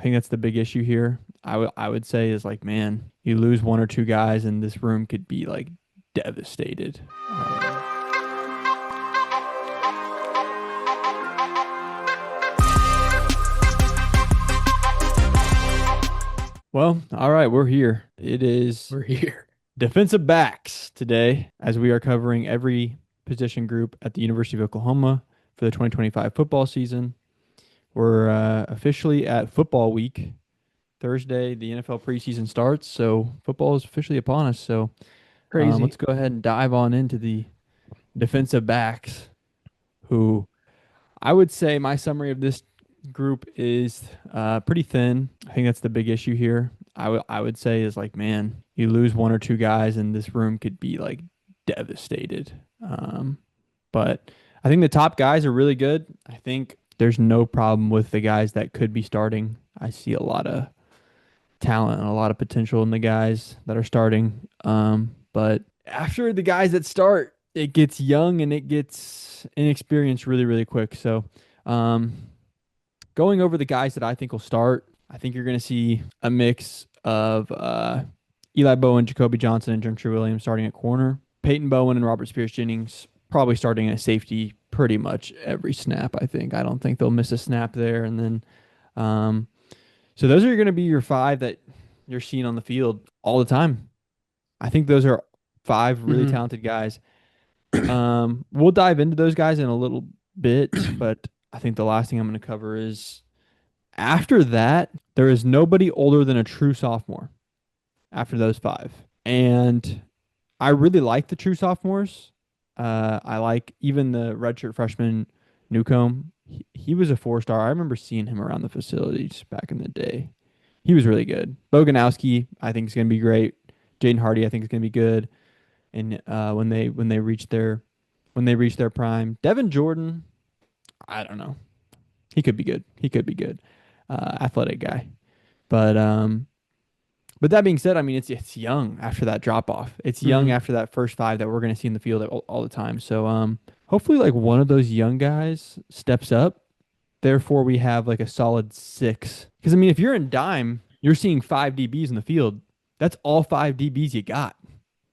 think that's the big issue here. I would say is like, man, you lose one or two guys, and this room could be like devastated. Well, all right, we're here. It is We're here. defensive backs today, as we are covering every position group at the University of Oklahoma for the 2025 football season. We're officially at football week. Thursday, the NFL preseason starts, so football is officially upon us. So let's Crazy. go ahead and dive on into the defensive backs, who I would say my summary of this group is pretty thin. I think that's the big issue here. I would say is like, man, you lose one or two guys, and this room could be like devastated. But I think the top guys are really good. I think there's no problem with the guys that could be starting. I see a lot of talent and a lot of potential in the guys that are starting. But after the guys that start, it gets young and it gets inexperienced really, really quick. So, um, going over the guys that I think will start, I think you're going to see a mix of Eli Bowen, Jacoby Johnson, and Gentry Williams starting at corner. Peyton Bowen and Robert Spears Jennings probably starting at safety pretty much every snap, I think. I don't think they'll miss a snap there. And then, um, so those are going to be your five that you're seeing on the field all the time. I think those are five really hmm talented guys. We'll dive into those guys in a little bit, but I think the last thing I'm going to cover is after that, there is nobody older than a true sophomore after those five. And I really like the true sophomores. I like even the redshirt freshman Newcomb. He was a 4-star. I remember seeing him around the facilities back in the day. He was really good. Boganowski, I think, is going to be great. Jaden Hardy, I think, is going to be good. And when they reach their prime, Devin Jordan, I don't know. He could be good. He could be good. Athletic guy. But but that being said, I mean it's young after that drop off. It's young hmm after that first five that we're going to see in the field all the time. So hopefully like one of those young guys steps up. Therefore we have like a solid six. Because I mean if you're in dime, you're seeing five DBs in the field. That's all five DBs you got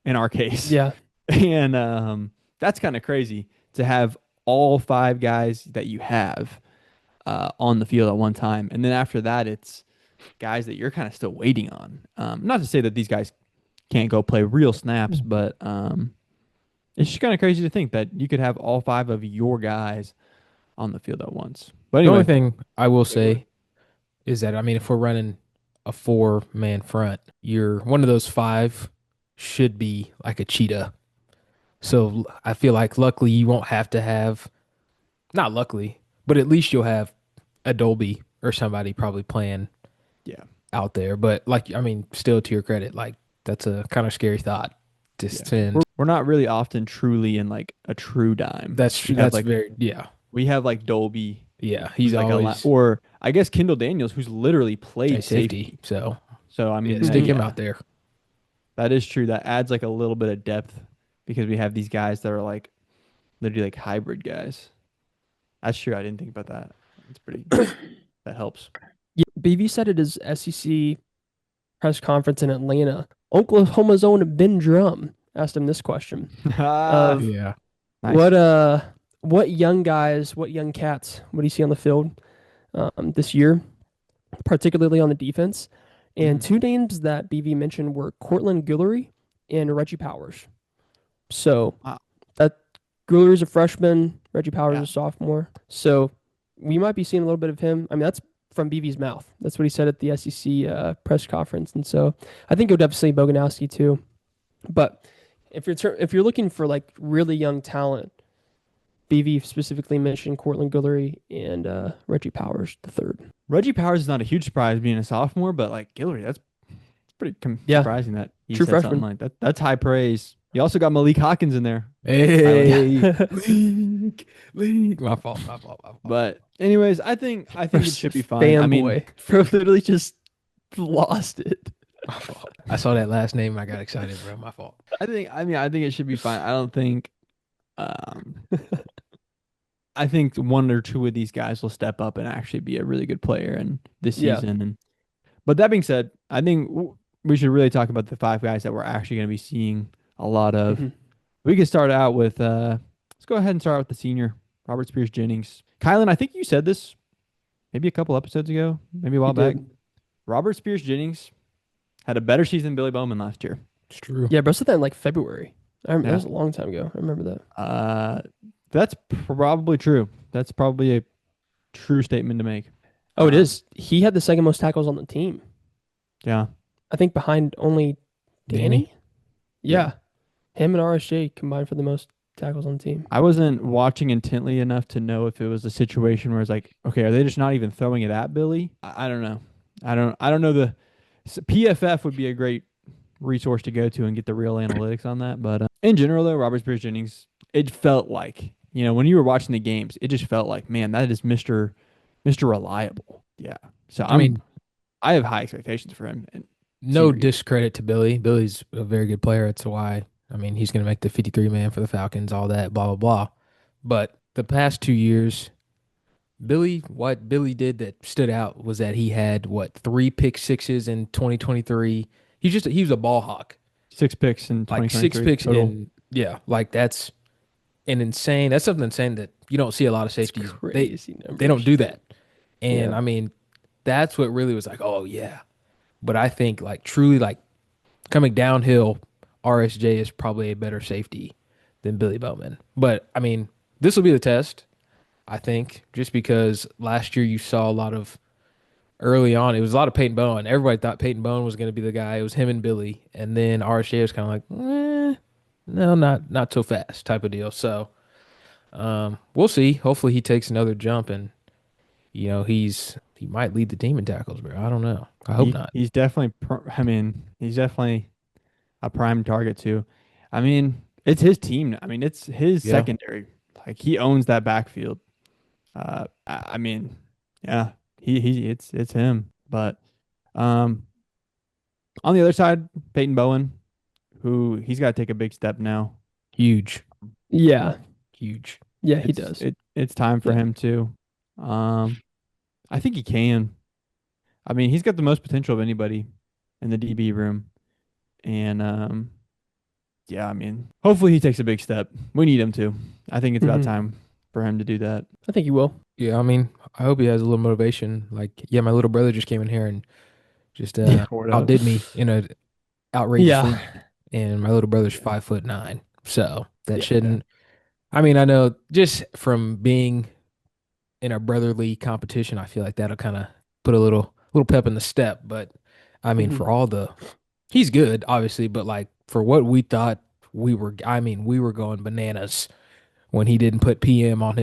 in our case. Yeah. And that's kind of crazy to have all five guys that you have on the field at one time. And then after that, it's guys that you're kind of still waiting on. Not to say that these guys can't go play real snaps, but it's just kind of crazy to think that you could have all five of your guys on the field at once. But The only anyway, thing I will say is that, I mean, if we're running a four-man front, you're one of those five should be like a cheetah. So I feel like luckily you won't have to have, not luckily, but at least you'll have a Dolby or somebody probably playing yeah, out there. But like, I mean, still to your credit, like that's a kind of scary thought to yeah. We're send. we're not really often truly in like a true dime. That's We true. have That's like very, yeah. we have like Dolby, Yeah. who's He's like always or I guess Kendall Daniels, who's literally a played safety. safety. So So I yeah, mean, stick him yeah, out there. that is true. That adds like a little bit of depth because we have these guys that are like literally like hybrid guys. That's true. I didn't think about that. It's pretty. That helps. Yeah, BV said at his SEC press conference in Atlanta. Oklahoma's own Ben Drum asked him this question Ah, of Yeah. nice. what young guys, what young cats would he see on the field this year, particularly on the defense. And Mhm. two names that BV mentioned were Cortland Guillory and Reggie Powers. So Wow. that Guillory's a freshman, Reggie Powers Yeah. is a sophomore. So we might be seeing a little bit of him. I mean, that's from BV's mouth. That's what he said at the SEC press conference. And so I think it would definitely Boganowski too. But if you're looking for like really young talent, BV specifically mentioned Cortland Guillory and Reggie Powers the third. Reggie Powers is not a huge surprise being a sophomore, but like Guillory, that's pretty Yeah, surprising that he true said something freshman. like that. That's high praise. You also got Malik Hawkins in there. Hey, Yeah. league. My fault. My fault. My fault. But anyways, I think it should be fine. I mean, Fanboy. Bro literally just lost it. My fault. I saw that last name. I got excited, bro. My fault. I think it should be fine. I don't think um I think one or two of these guys will step up and actually be a really good player in this Yeah. season. But that being said, I think we should really talk about the five guys that we're actually going to be seeing a lot of. Mhm. We can start out with let's go ahead and start out with the senior, Robert Spears Jennings. Kylan, I think you said this maybe a couple episodes ago, maybe a while He back. did. Robert Spears Jennings had a better season than Billy Bowman last year. It's true. Yeah, bro said that in like February. I remember Yeah. that was a long time ago. I remember that. That's probably true. That's probably a true statement to make. Oh, it is. He had the second most tackles on the team. Yeah. I think behind only Danny. Danny? Yeah. Him and RSJ combined for the most tackles on the team. I wasn't watching intently enough to know if it was a situation where it's like, okay, are they just not even throwing it at Billy? I don't know. I don't know PFF would be a great resource to go to and get the real analytics on that. But in general, though, Robert Spears Jennings, it felt like, when you were watching the games, it just felt like, man, that is Mr. Reliable. Yeah. So I mean, I have high expectations for him. And no senior year. discredit to Billy. Billy's a very good player. That's why. I mean, he's going to make the 53 man for the Falcons, all that, blah, blah, blah. But the past 2 years, what Billy did that stood out was that he had, 3 pick sixes in 2023. He was a ball hawk. 6 picks in Like 2023 6 picks total. in, yeah, like that's something insane that you don't see a lot of It's safeties. crazy numbers. They don't do that. And Yeah. I mean, that's what really was like, oh yeah. But I think like truly like coming downhill, RSJ is probably a better safety than Billy Bowman. But I mean, this will be the test, I think, just because last year you saw a lot of early on, it was a lot of Peyton Bowen. Everybody thought Peyton Bowen was going to be the guy. It was him and Billy. And then RSJ was kind of like, no, not so fast type of deal. So we'll see. Hopefully he takes another jump and he might lead the team in tackles, bro. I don't know. I hope not. He's definitely. He's definitely a prime target too. I mean, it's his team. I mean, it's his Yeah. secondary. Like he owns that backfield. I mean, yeah, it's him. But on the other side, Peyton Bowen, who he's got to take a big step now. Huge. Yeah. Huge. Yeah, he It's- does. It's time for Yeah. him too. I think he can. I mean, he's got the most potential of anybody in the DB room. And yeah, I mean, hopefully he takes a big step. We need him to. I think it's about Mhm. time for him to do that. I think he will. Yeah, I mean, I hope he has a little motivation. Like, yeah, my little brother just came in here and just Tore it up. outdid me in a outrageous Yeah. league. And my little brother's 5'9", so that Yeah. shouldn't. I mean, I know just from being in a brotherly competition, I feel like that'll kind of put a little pep in the step. But I mean, Mhm. for he's good, obviously, but like for what we thought we were going bananas when he didn't put PM on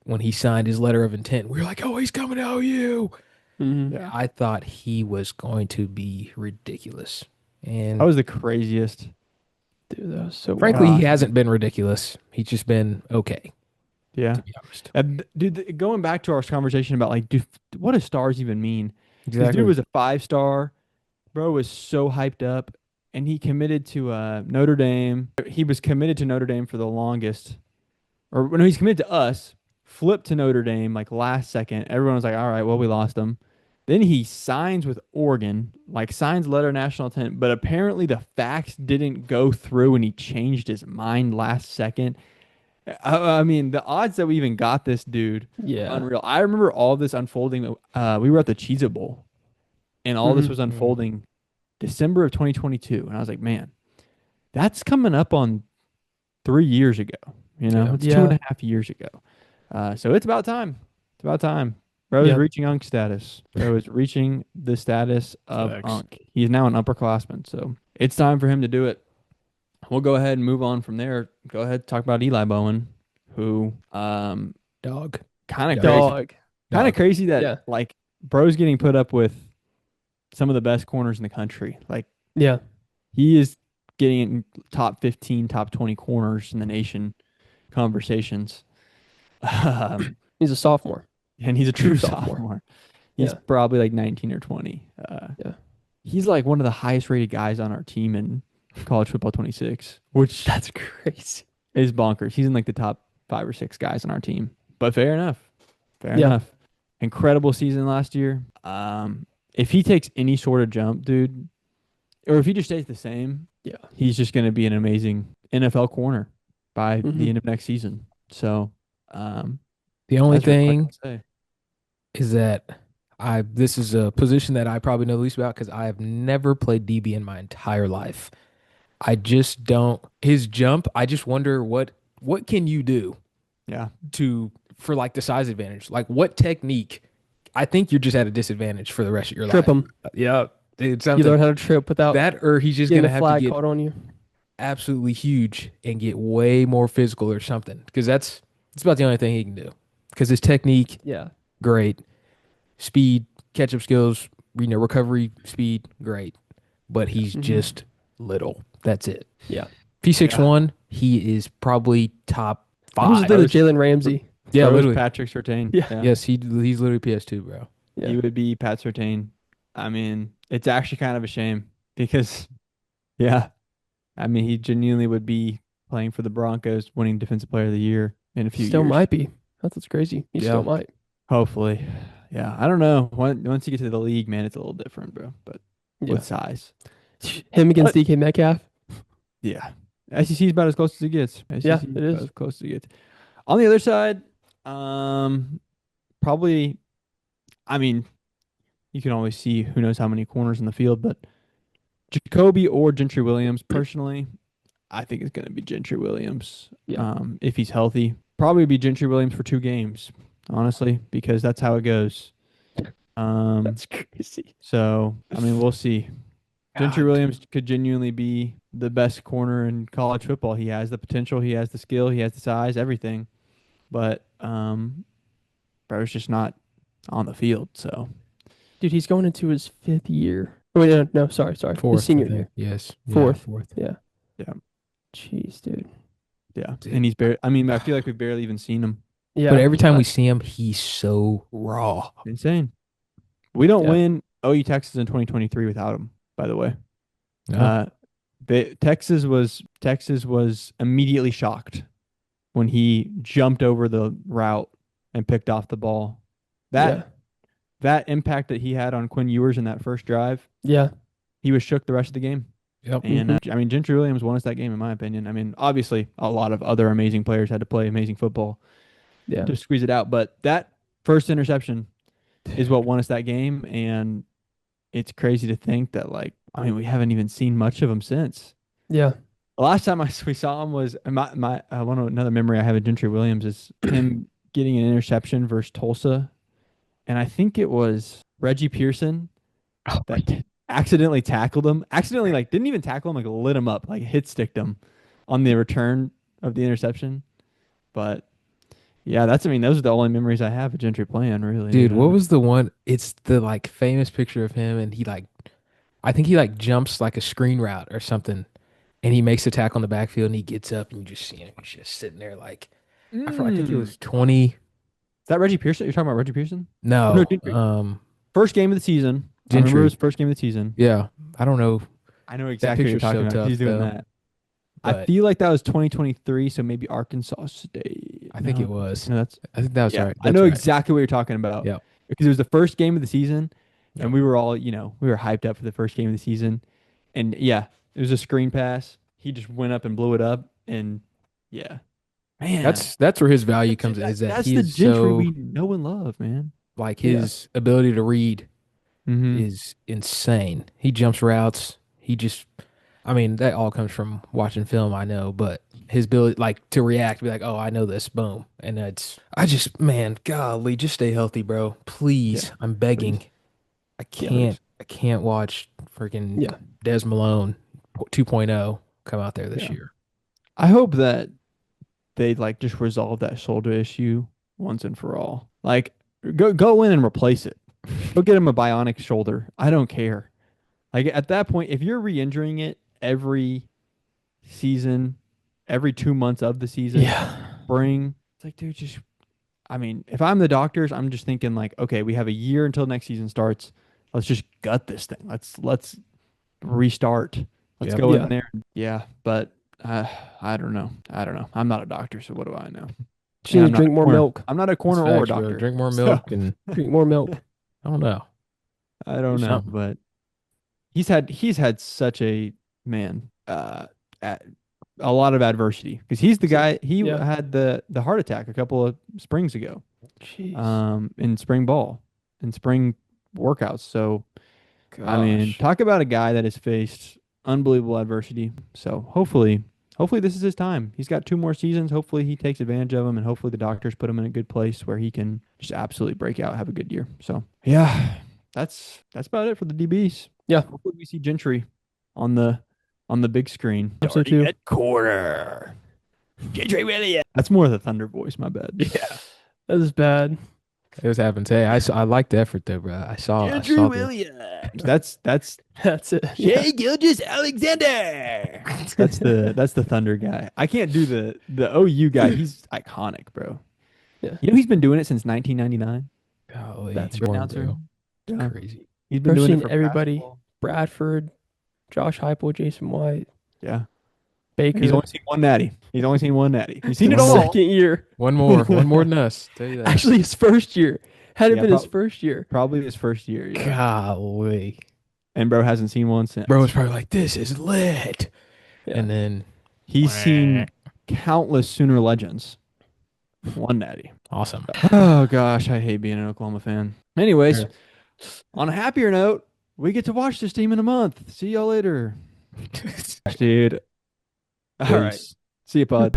when he signed his letter of intent. We were like, oh, he's coming to OU. Mhm. Yeah. I thought he was going to be ridiculous. And That was the craziest. Dude, that was so frankly, wild. he hasn't been ridiculous. He's just been okay, Yeah. to be honest. Dude, going back to our conversation about like, dude, what do stars even mean? This dude was a 5-star. Bro was so hyped up, and he committed to Notre Dame. He was committed to Notre Dame for the longest. Or no, he's committed to us, flipped to Notre Dame like last second. Everyone was like, all right, well, we lost him. Then he signs with Oregon, like signs letter of national intent, but apparently the facts didn't go through and he changed his mind last second. I mean, the odds that we even got this dude, Yeah. unreal. I remember all this unfolding. We were at the Cheez-It Bowl, and all this Mhm. was unfolding December of 2022. And I was like, man, that's coming up on 3 years ago. Yeah. It's Yeah. 2.5 years ago. So it's about time. It's about time. Bro is Yeah. reaching Unk status. Bro is reaching the status of Facts. Unk. He's now an upperclassman. So it's time for him to do it. We'll go ahead and move on from there. Go ahead and talk about Eli Bowen, who Dog. kind of crazy. Dog. Kind of crazy that Yeah. like bro's getting put up with some of the best corners in the country. Like Yeah. he is getting in top 15, top 20 corners in the nation conversations. He's a sophomore. And he's a true True sophomore. sophomore. He's Yeah. probably like 19 or 20. Yeah. He's like one of the highest rated guys on our team in college football 26, which That's crazy. is bonkers. He's in like the top 5 or 6 guys on our team. But fair enough. Fair Yeah. enough. Incredible season last year. If he takes any sort of jump, dude, or if he just stays the same, Yeah. he's just going to be an amazing NFL corner by the end of next season. So, The only that's really all I thing can say. is that this is a position that I probably know the least about because I have never played DB in my entire life. I just don't his jump. I just wonder what can you do Yeah. for like the size advantage? Like what technique? I think you're just at a disadvantage for the rest of your Trip life. him. Yeah, it's You something learn how to trip without that, or he's just getting gonna a have to flag get caught on you. absolutely huge and get way more physical or something because that's about the only thing he can do. Because his technique, Yeah. great, speed, catch up skills, recovery speed, great, but he's just little. That's it. Yeah. If he's 6'1", he is probably top I was 5. literally Jalen Ramsey. Yeah, So is literally. Patrick Surtain. Yeah. Yes, he's literally PS2, bro. Yeah. He would be Pat Surtain. I mean, it's actually kind of a shame because, yeah, I mean, he genuinely would be playing for the Broncos, winning Defensive Player of the Year in a few Still years. might be. That's what's crazy. He Yeah. still might. Hopefully. Yeah, I don't know. Once you get to the league, man, it's a little different, bro. But Yeah. with size. Him against DK Metcalf. Yeah. SEC is about as close as it gets. Yeah, SEC it is. about as close as it gets. On the other side, probably, I mean, you can always see who knows how many corners in the field, but Jacoby or Gentry Williams, personally, I think it's going to be Gentry Williams. Yeah. If he's healthy, probably be Gentry Williams for 2 games, honestly, because that's how it goes. That's crazy. So, I mean, we'll see. Gentry God. Williams could genuinely be the best corner in college football. He has the potential, he has the skill, he has the size, everything. But bro's just not on the field. So Dude, he's going into his 5th year. Oh, wait, no, sorry. Fourth, His senior I think. year. Yes. Fourth. Yeah, fourth. Yeah. Yeah. Jeez, dude. yeah, Dude. and he's barely. I mean, I feel like we've barely even seen him. Yeah. But every time we see him, he's so raw. Insane. We don't Yeah. win OU Texas in 2023 without him. By the way, No. Texas was immediately shocked when he jumped over the route and picked off the ball. That impact that he had on Quinn Ewers in that first drive, Yeah. he was shook the rest of the game. Yep. And I mean, Gentry Williams won us that game, in my opinion. I mean, obviously, a lot of other amazing players had to play amazing football Yeah. to squeeze it out, but that first interception is what won us that game. And it's crazy to think that, like, I mean, we haven't even seen much of him since. Yeah. The last time we saw him was another memory I have of Gentry Williams is him getting an interception versus Tulsa, and I think it was Reggie Pearson that accidentally tackled him. Accidentally, like, didn't even tackle him, like lit him up, like hit sticked him on the return of the interception. But yeah, those are the only memories I have of Gentry playing, really. Dude, what was the one? It's the like famous picture of him, and I think he like jumps like a screen route or something, and he makes a tackle on the backfield, and he gets up, and you just see him just sitting there like I think it was 20. Is that Reggie Pearson? You're talking about Reggie Pearson? No, No, Gentry. First game of the season. I remember Gentry. it was first game of the season. Yeah, I don't know. I know exactly what you're picture's talking so about. He's tough, doing though. that. I But feel like that was 2023, so maybe Arkansas State. I think No. it was. No, that's I think that was yeah. right. I know That's right. exactly what you're talking about. Yep. Because it was the first game of the season, Yep. and we were all, we were hyped up for the first game of the season, and yeah, it was a screen pass. He just went up and blew it up, and yeah, man, That's where his value comes in. Is that that's he the is Gentry so we know and love, man. like his ability to read Mm-hmm. is insane. He jumps routes. He just, I mean, that all comes from watching film, I know, but his ability, like, to react, be like, oh, I know this, boom. And man, golly, just stay healthy, bro. Please. I'm begging. I can't watch freaking Yeah. Des Malone 2.0 come out there this Yeah. year. I hope that they like just resolve that shoulder issue once and for all. Like, go in and replace it. Go get him a bionic shoulder. I don't care. Like, at that point, if you're re-injuring it every season, every 2 months of the season, spring, it's like, dude, just, I mean, if I'm the doctors, I'm just thinking like, okay, we have a year until next season starts. Let's just gut this thing. Let's restart. Let's go in there. Yeah, but I don't know. I'm not a doctor, so what do I know? Just need I'm to not drink a more corner- milk. I'm not a corner That's or facts, bro. doctor. Drink more So, milk and Drink more milk. I don't know. I don't Do know, something. but he's had such a man a lot of adversity because he's the guy. He Yeah. had the heart attack a couple of springs ago. Jeez. In spring ball, in spring workouts. So I mean, Gosh. talk about a guy that has faced unbelievable adversity. So hopefully this is his time. He's got 2 more seasons. Hopefully he takes advantage of them, and hopefully the doctors put him in a good place where he can just absolutely break out, have a good year. So yeah, that's about it for the DBs. Yeah. Hopefully we see Gentry on the big screen. Hope so too. At quarter. Gentry Williams. That's more of the Thunder voice. My bad. Yeah. That is bad. It was happens. Hey, I like the effort though, bro. I saw Williams. That's That's it. Yeah. Shea Gilgis Alexander. That's the Thunder guy. I can't do the OU guy. He's iconic, bro. Yeah. You know he's been doing it since 1999. Golly, That's born, announcer. bro. Yeah. Crazy. He's been doing Especially it for everybody. basketball. Bradford, Josh Heupel, Jason White, Yeah. Baker. He's only seen one natty. He's seen it all. Second year. One more than us. Tell you that. Actually, his first year. Had it Yeah, been his first year. Probably his first year. Yeah. Golly. And bro hasn't seen one since. Bro was probably like, "This is lit," Yeah. and then He's seen countless Sooner legends. One natty. awesome. Oh gosh, I hate being an Oklahoma fan. Anyways, Yeah. on a happier note, we get to watch this team in a month. See y'all later. Dude. All right. Peace. See you, bud.